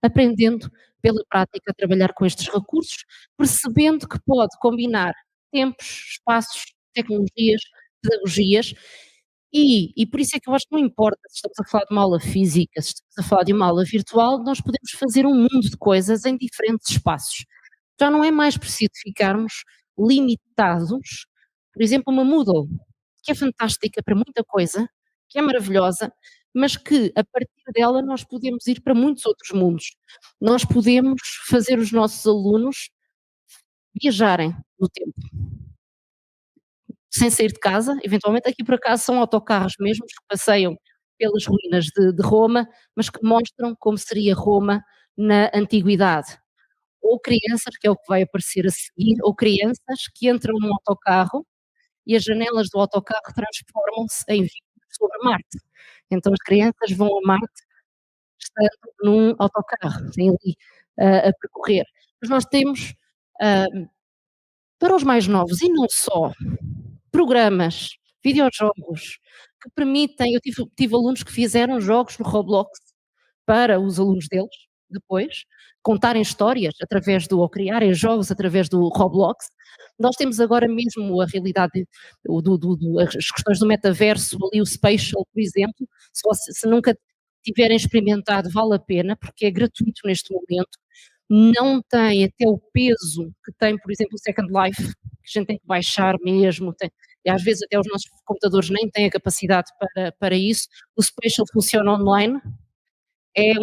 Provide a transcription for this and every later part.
aprendendo pela prática a trabalhar com estes recursos, percebendo que pode combinar tempos, espaços, tecnologias, pedagogias, e por isso é que eu acho que não importa se estamos a falar de uma aula física, se estamos a falar de uma aula virtual, nós podemos fazer um mundo de coisas em diferentes espaços. Já não é mais preciso ficarmos limitados, por exemplo, uma Moodle, que é fantástica para muita coisa, que é maravilhosa, mas que a partir dela nós podemos ir para muitos outros mundos. Nós podemos fazer os nossos alunos viajarem no tempo, sem sair de casa, eventualmente aqui por acaso são autocarros mesmo que passeiam pelas ruínas de Roma, mas que mostram como seria Roma na antiguidade. Ou crianças, que é o que vai aparecer a seguir, ou crianças que entram num autocarro e as janelas do autocarro transformam-se em vidros sobre Marte. Então as crianças vão a Marte estando num autocarro, têm ali a percorrer. Mas nós temos, ah, para os mais novos e não só, programas, videojogos que permitem, eu tive alunos que fizeram jogos no Roblox para os alunos deles, depois, contarem histórias através ou criarem jogos através do Roblox. Nós temos agora mesmo a realidade, as questões do metaverso, ali o Spatial, por exemplo, se nunca tiverem experimentado, vale a pena, porque é gratuito neste momento, não tem até o peso que tem, por exemplo, o Second Life, que a gente tem que baixar mesmo, e às vezes até os nossos computadores nem têm a capacidade para isso. O Spatial funciona online, é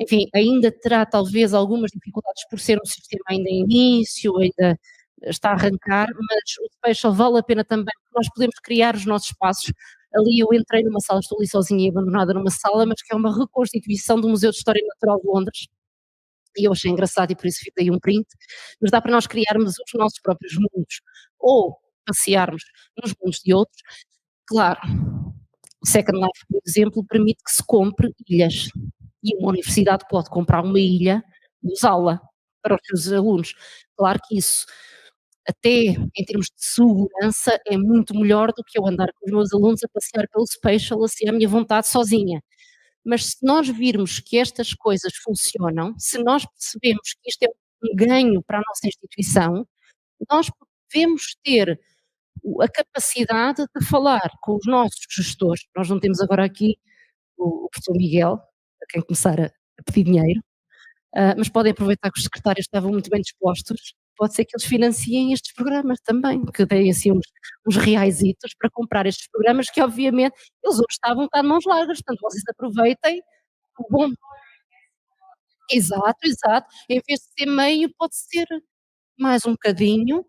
enfim, ainda terá talvez algumas dificuldades por ser um sistema ainda em início, ainda está a arrancar, mas o Spatial vale a pena também, porque nós podemos criar os nossos espaços. Ali eu entrei numa sala, estou ali sozinha e abandonada numa sala, mas que é uma reconstituição do Museu de História Natural de Londres, e eu achei engraçado e por isso fiz aí um print, mas dá para nós criarmos os nossos próprios mundos, ou passearmos nos mundos de outros. Claro, o Second Life, por exemplo, permite que se compre ilhas, e uma universidade pode comprar uma ilha e usá-la para os seus alunos. Claro que isso, até em termos de segurança, é muito melhor do que eu andar com os meus alunos a passear pelo Spatial, assim, à minha vontade, sozinha. Mas se nós virmos que estas coisas funcionam, se nós percebemos que isto é um ganho para a nossa instituição, nós devemos ter a capacidade de falar com os nossos gestores. Nós não temos agora aqui o professor Miguel, a quem começar a pedir dinheiro, mas podem aproveitar que os secretários estavam muito bem dispostos, pode ser que eles financiem estes programas também, que deem assim uns reaisitos para comprar estes programas que obviamente eles hoje estavam cá de mãos largas, portanto vocês aproveitem o bom, exato, exato, em vez de ser meio pode ser mais um bocadinho,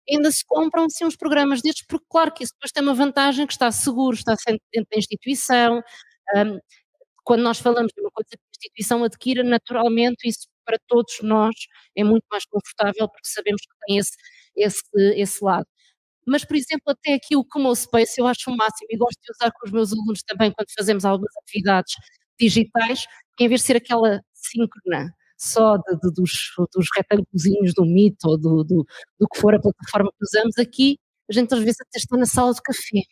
ainda se compram assim uns programas destes, porque claro que isso depois tem uma vantagem que está seguro, está sempre dentro da instituição, hum, quando nós falamos de uma coisa que a instituição adquire, naturalmente isso para todos nós é muito mais confortável, porque sabemos que tem esse esse lado. Mas, por exemplo, até aqui o Como Space eu acho o máximo e gosto de usar com os meus alunos também quando fazemos algumas atividades digitais, que em vez de ser aquela síncrona só dos retângulozinhos do Meet ou do que for a plataforma que usamos, aqui a gente às vezes até está na sala de café.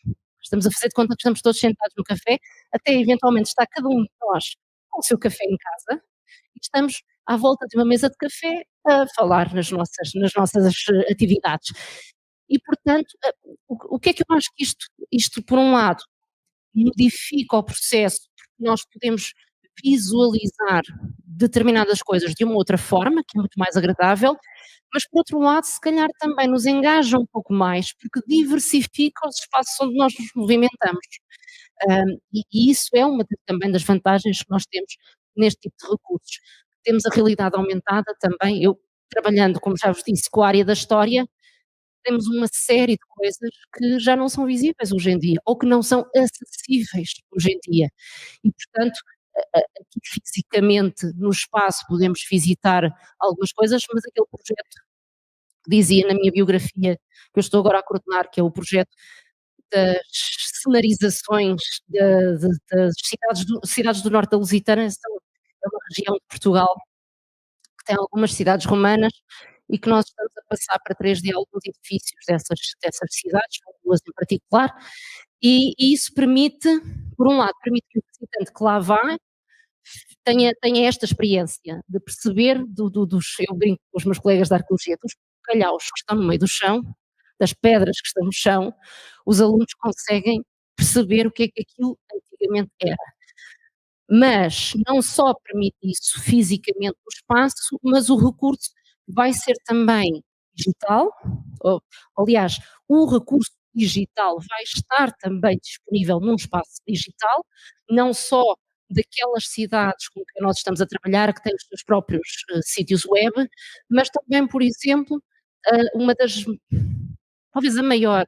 Estamos a fazer de conta que estamos todos sentados no café, até eventualmente está cada um de nós com o seu café em casa e estamos à volta de uma mesa de café a falar nas nossas atividades. E portanto, o que é que eu acho que isto por um lado modifica o processo, porque nós podemos visualizar determinadas coisas de uma outra forma, que é muito mais agradável, mas por outro lado, se calhar também nos engaja um pouco mais, porque diversifica os espaços onde nós nos movimentamos. E isso é uma também das vantagens que nós temos neste tipo de recursos. Temos a realidade aumentada também, eu trabalhando, como já vos disse, com a área da história, temos uma série de coisas que já não são visíveis hoje em dia, ou que não são acessíveis hoje em dia. E portanto, aqui fisicamente no espaço podemos visitar algumas coisas, mas aquele projeto que dizia na minha biografia, que eu estou agora a coordenar, que é o projeto das cenarizações das cidades do norte da Lusitânia, é uma região de Portugal que tem algumas cidades romanas e que nós estamos a passar para 3D alguns edifícios dessas cidades, duas em particular, e isso permite, por um lado, permite que o visitante que lá vá tenha esta experiência de perceber dos eu brinco com os meus colegas da arqueologia, dos calhaus que estão no meio do chão, das pedras que estão no chão, os alunos conseguem perceber o que é que aquilo antigamente era. Mas não só permite isso fisicamente no espaço, mas o recurso vai ser também digital, ou aliás, o recurso digital vai estar também disponível num espaço digital, não só daquelas cidades com que nós estamos a trabalhar, que têm os seus próprios, sítios web, mas também, por exemplo, uma das talvez a maior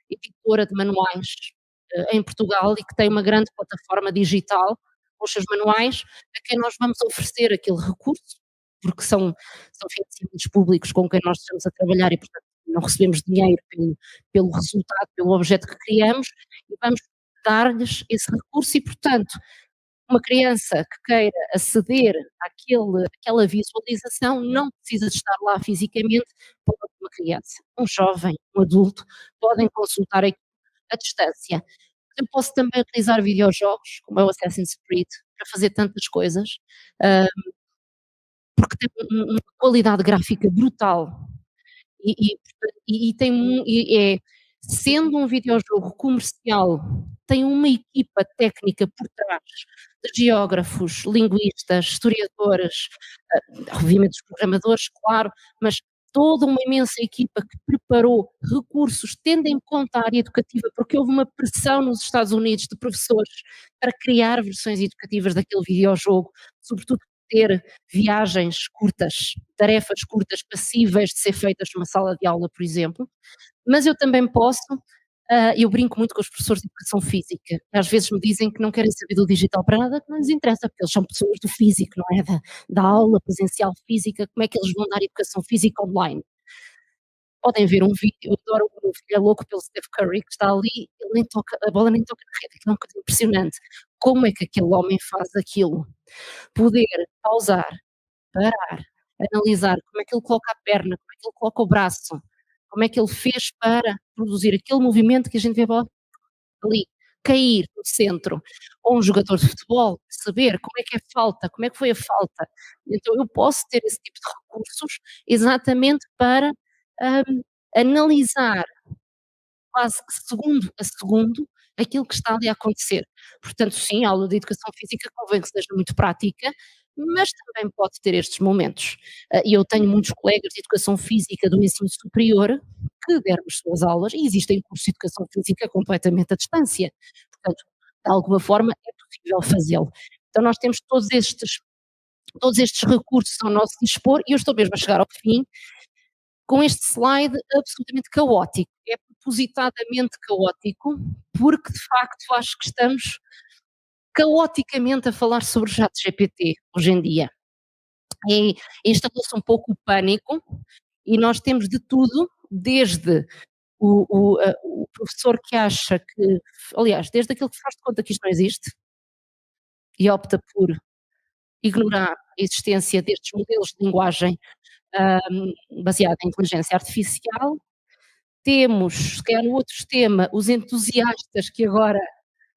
editora de manuais, em Portugal e que tem uma grande plataforma digital com os seus manuais, a quem nós vamos oferecer aquele recurso, porque são financiamentos públicos com quem nós estamos a trabalhar e, portanto, não recebemos dinheiro pelo resultado, pelo objeto que criamos, e vamos dar-lhes esse recurso e, portanto, uma criança que queira aceder àquela visualização não precisa de estar lá fisicamente, pode uma criança, um jovem, um adulto, podem consultar aquilo à distância. Eu posso também utilizar videojogos, como é o Assassin's Creed, para fazer tantas coisas, hã, porque tem uma qualidade gráfica brutal e tem sendo um videojogo comercial, tem uma equipa técnica por trás de geógrafos, linguistas, historiadores, obviamente os programadores, claro, mas toda uma imensa equipa que preparou recursos, tendo em conta a área educativa, porque houve uma pressão nos Estados Unidos de professores para criar versões educativas daquele videojogo, sobretudo ter viagens curtas, tarefas curtas passíveis de ser feitas numa sala de aula, por exemplo, mas eu também posso, eu brinco muito com os professores de educação física, que às vezes me dizem que não querem saber do digital para nada, que não lhes interessa, porque eles são pessoas do físico, não é, da aula presencial física, como é que eles vão dar educação física online? Podem ver um vídeo, eu adoro o meu filho é louco pelo Steph Curry que está ali, ele nem toca a bola nem toca na rede, aquilo é uma coisa impressionante. Como é que aquele homem faz aquilo? Poder pausar, parar, analisar como é que ele coloca a perna, como é que ele coloca o braço, como é que ele fez para produzir aquele movimento que a gente vê a bola ali, cair no centro, ou um jogador de futebol, saber como é que é falta, como é que foi a falta. Então eu posso ter esse tipo de recursos exatamente para, analisar quase que segundo a segundo aquilo que está ali a acontecer. Portanto, sim, a aula de educação física convém que seja muito prática, mas também pode ter estes momentos. E eu tenho muitos colegas de educação física do ensino superior que deram as suas aulas e existem cursos de educação física completamente à distância. Portanto, de alguma forma é possível fazê-lo. Então nós temos todos estes recursos ao nosso dispor e eu estou mesmo a chegar ao fim com este slide absolutamente caótico. É propositadamente caótico, porque de facto acho que estamos caoticamente a falar sobre o ChatGPT hoje em dia. E instalou-se um pouco o pânico e nós temos de tudo, desde o professor que acha que aliás, desde aquele que faz de conta que isto não existe e opta por ignorar a existência destes modelos de linguagem, baseada em inteligência artificial. Temos, se calhar no outro extremo, os entusiastas que agora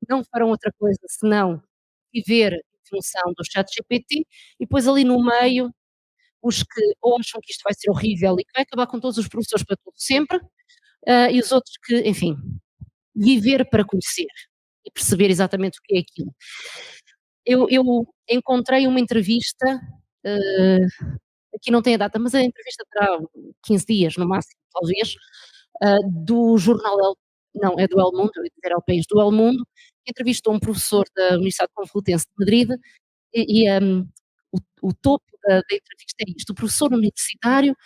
não farão outra coisa senão viver em função do ChatGPT, e depois ali no meio, os que ou acham que isto vai ser horrível e que vai acabar com todos os professores para todo sempre, e os outros que, enfim, viver para conhecer e perceber exatamente o que é aquilo. Eu encontrei uma entrevista, eh, aqui não tem a data, mas a entrevista terá 15 dias no máximo, talvez, do jornal El não, é do El Mundo, eu ia dizer El País, do El Mundo, que entrevistou um professor da Universidade Complutense de Madrid o topo da entrevista é isto: o professor universitário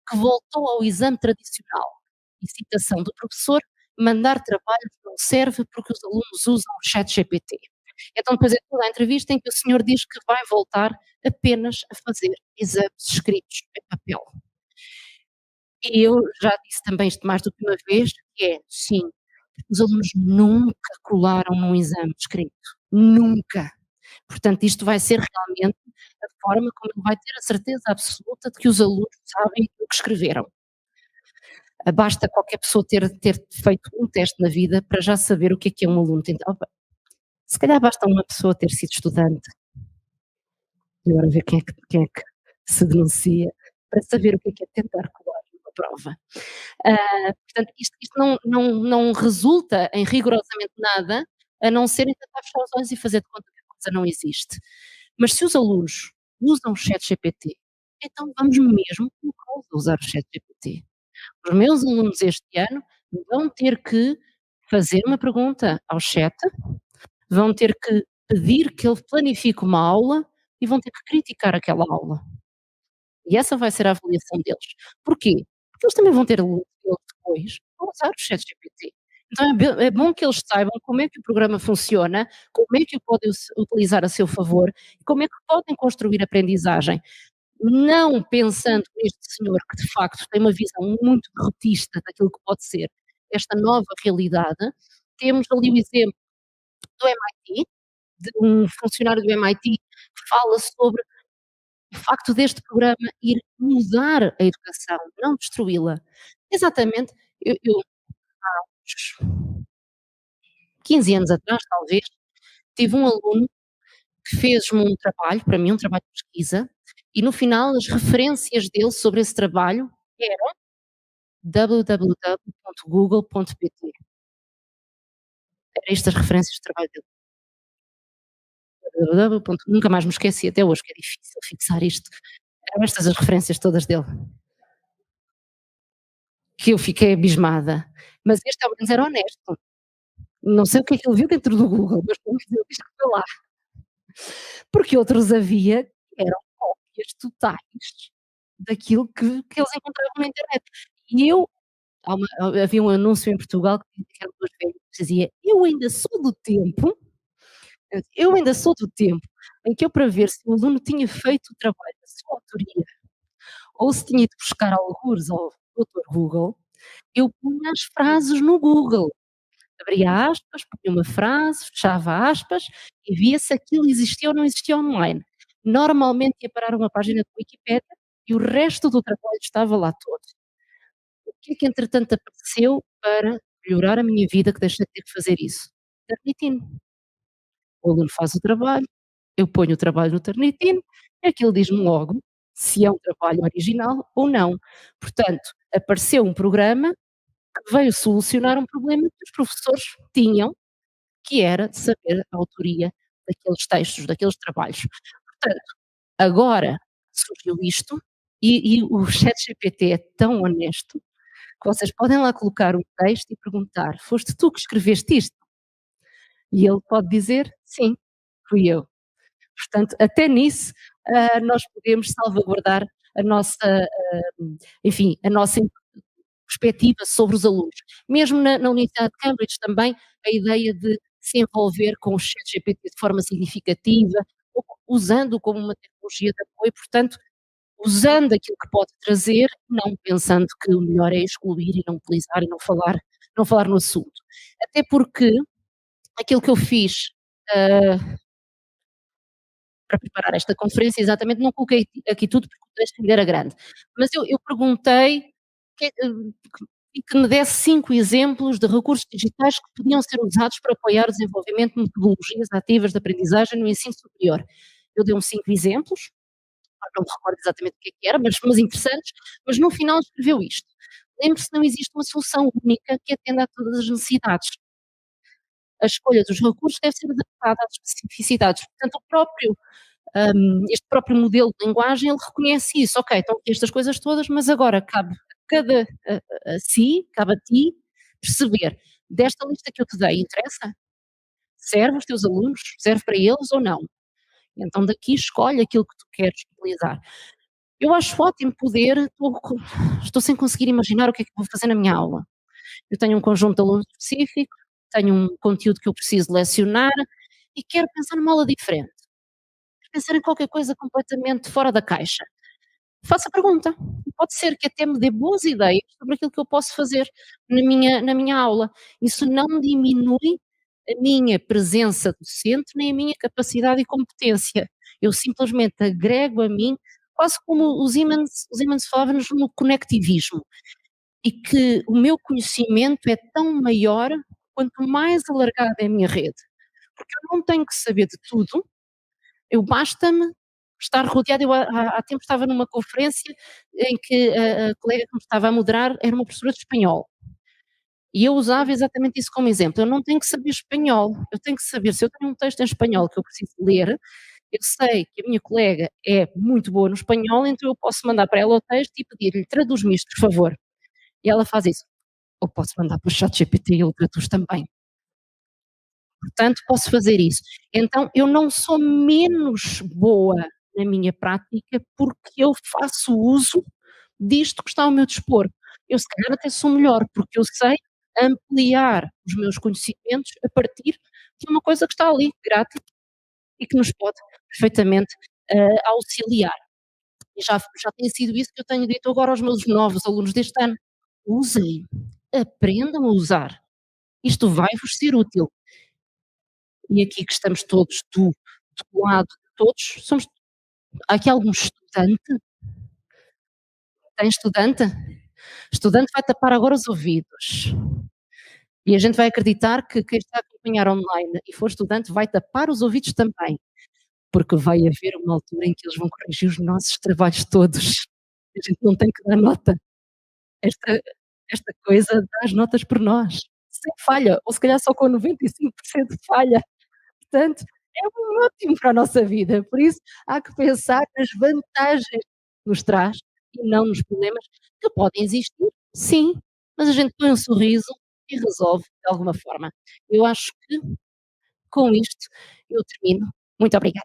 que voltou ao exame tradicional. E citação do professor: "Mandar trabalhos não serve porque os alunos usam o ChatGPT". Então depois é toda a entrevista em que o senhor diz que vai voltar apenas a fazer exames escritos em papel. E eu já disse também isto mais do que uma vez, que é, sim, os alunos nunca colaram num exame escrito, nunca. Portanto, isto vai ser realmente a forma como ele vai ter a certeza absoluta de que os alunos sabem o que escreveram. Basta qualquer pessoa ter feito um teste na vida para já saber o que é um aluno tentar opa, se calhar basta uma pessoa ter sido estudante, E agora ver quem é que se denuncia para saber o que é tentar colar uma prova. Portanto, isto não resulta em rigorosamente nada, a não ser em tentar fechar os olhos e fazer de conta que a coisa não existe. Mas se os alunos usam o ChatGPT, então vamos mesmo colocá-los a usar o ChatGPT. Os meus alunos este ano vão ter que fazer uma pergunta ao chat, vão ter que pedir que ele planifique uma aula e vão ter que criticar aquela aula. E essa vai ser a avaliação deles. Porquê? Porque eles também vão ter alunos deles depois a usar o ChatGPT. Então é bom que eles saibam como é que o programa funciona, como é que o podem utilizar a seu favor e como é que podem construir aprendizagem. Não pensando neste senhor que de facto tem uma visão muito derrotista daquilo que pode ser esta nova realidade. Temos ali o exemplo do MIT, de um funcionário do MIT que fala sobre o facto deste programa ir mudar a educação, não destruí-la. Exatamente, eu uns 15 anos atrás, talvez, tive um aluno que fez-me um trabalho, para mim, um trabalho de pesquisa, e no final as referências dele sobre esse trabalho eram www.google.pt. Era estas as referências do trabalho dele. Nunca mais me esqueci até hoje, que é difícil fixar isto. Eram estas as referências todas dele, que eu fiquei abismada. Mas este ao menos era honesto. Não sei o que é que ele viu dentro do Google, mas pelo menos ele diz que foi lá. Porque outros havia que eram cópias totais daquilo que eles encontravam na internet. E eu havia um anúncio em Portugal que eram 2 velhos que dizia: eu ainda sou do tempo em que eu, para ver se o aluno tinha feito o trabalho da sua autoria ou se tinha ido buscar algures ao doutor Google, eu punha as frases no Google. Abria aspas, punha uma frase, fechava aspas e via se aquilo existia ou não existia online. Normalmente ia parar a uma página da Wikipédia e o resto do trabalho estava lá todo. O que é que entretanto apareceu para melhorar a minha vida que deixei de ter que fazer isso? Turnitin. O aluno faz o trabalho, eu ponho o trabalho no Turnitin, aquilo diz-me logo se é um trabalho original ou não. Portanto, apareceu um programa que veio solucionar um problema que os professores tinham, que era de saber a autoria daqueles textos, daqueles trabalhos. Portanto, agora surgiu isto e o ChatGPT é tão honesto que vocês podem lá colocar um texto e perguntar: "Foste tu que escreveste isto?" E ele pode dizer: "Sim, fui eu." Portanto, até nisso, nós podemos salvaguardar a nossa, enfim, a nossa perspectiva sobre os alunos. Mesmo na Universidade de Cambridge também, a ideia de se envolver com o ChatGPT de forma significativa, ou usando como uma tecnologia de apoio, portanto, usando aquilo que pode trazer, não pensando que o melhor é excluir e não utilizar e não falar no assunto. Até porque aquilo que eu fiz, hã, para preparar esta conferência, exatamente, não coloquei aqui tudo porque o texto ainda era grande, mas eu perguntei que que me desse 5 exemplos de recursos digitais que podiam ser usados para apoiar o desenvolvimento de metodologias ativas de aprendizagem no ensino superior. Eu dei-me 5 exemplos, não me recordo exatamente o que era, mas interessantes, mas no final escreveu isto: "Lembre-se que não existe uma solução única que atenda a todas as necessidades. A escolha dos recursos deve ser adaptada às especificidades." Portanto, este próprio modelo de linguagem, ele reconhece isso: "Ok, estão aqui estas coisas todas, mas agora cabe a cada a si, cabe a ti perceber, desta lista que eu te dei, interessa? Serve aos teus alunos? Serve para eles ou não? Então daqui escolhe aquilo que tu queres utilizar." Eu acho ótimo poder estou sem conseguir imaginar o que é que vou fazer na minha aula. Eu tenho um conjunto de alunos específico, tenho um conteúdo que eu preciso lecionar e quero pensar numa aula diferente, quero pensar em qualquer coisa completamente fora da caixa. Faço a pergunta, e pode ser que até me dê boas ideias sobre aquilo que eu posso fazer na minha aula. Isso não diminui a minha presença docente, nem a minha capacidade e competência. Eu simplesmente agrego a mim, quase como os Siemens falavam-nos no conectivismo, e que o meu conhecimento é tão maior quanto mais alargada é a minha rede, porque eu não tenho que saber de tudo, eu basta-me Estar rodeado, eu há tempos estava numa conferência em que a colega que me estava a moderar era uma professora de espanhol, e eu usava exatamente isso como exemplo, eu não tenho que saber espanhol, eu tenho que saber se eu tenho um texto em espanhol que eu preciso ler, eu sei que a minha colega é muito boa no espanhol, então eu posso mandar para ela o texto e pedir-lhe: "Traduz-me isto, por favor", e ela faz isso. Ou posso mandar para o ChatGPT e ele traduz também. Portanto, posso fazer isso. Então eu não sou menos boa na minha prática, porque eu faço uso disto que está ao meu dispor. Eu se calhar até sou melhor, porque eu sei ampliar os meus conhecimentos a partir de uma coisa que está ali, grátis, e que nos pode perfeitamente, auxiliar. E já tem sido isso que eu tenho dito agora aos meus novos alunos deste ano: "Usem, aprendam a usar, isto vai-vos ser útil". E aqui que estamos todos do lado de todos, somos há aqui algum estudante? Tem estudante? Estudante vai tapar agora os ouvidos, e a gente vai acreditar que quem está a acompanhar online e for estudante vai tapar os ouvidos também, porque vai haver uma altura em que eles vão corrigir os nossos trabalhos todos. A gente não tem que dar nota. Esta esta coisa dá as notas por nós, sem falha, ou se calhar só com 95% de falha. Portanto, é ótimo para a nossa vida, por isso há que pensar nas vantagens que nos traz e não nos problemas que podem existir, sim, mas a gente põe um sorriso e resolve de alguma forma. Eu acho que com isto eu termino. Muito obrigada.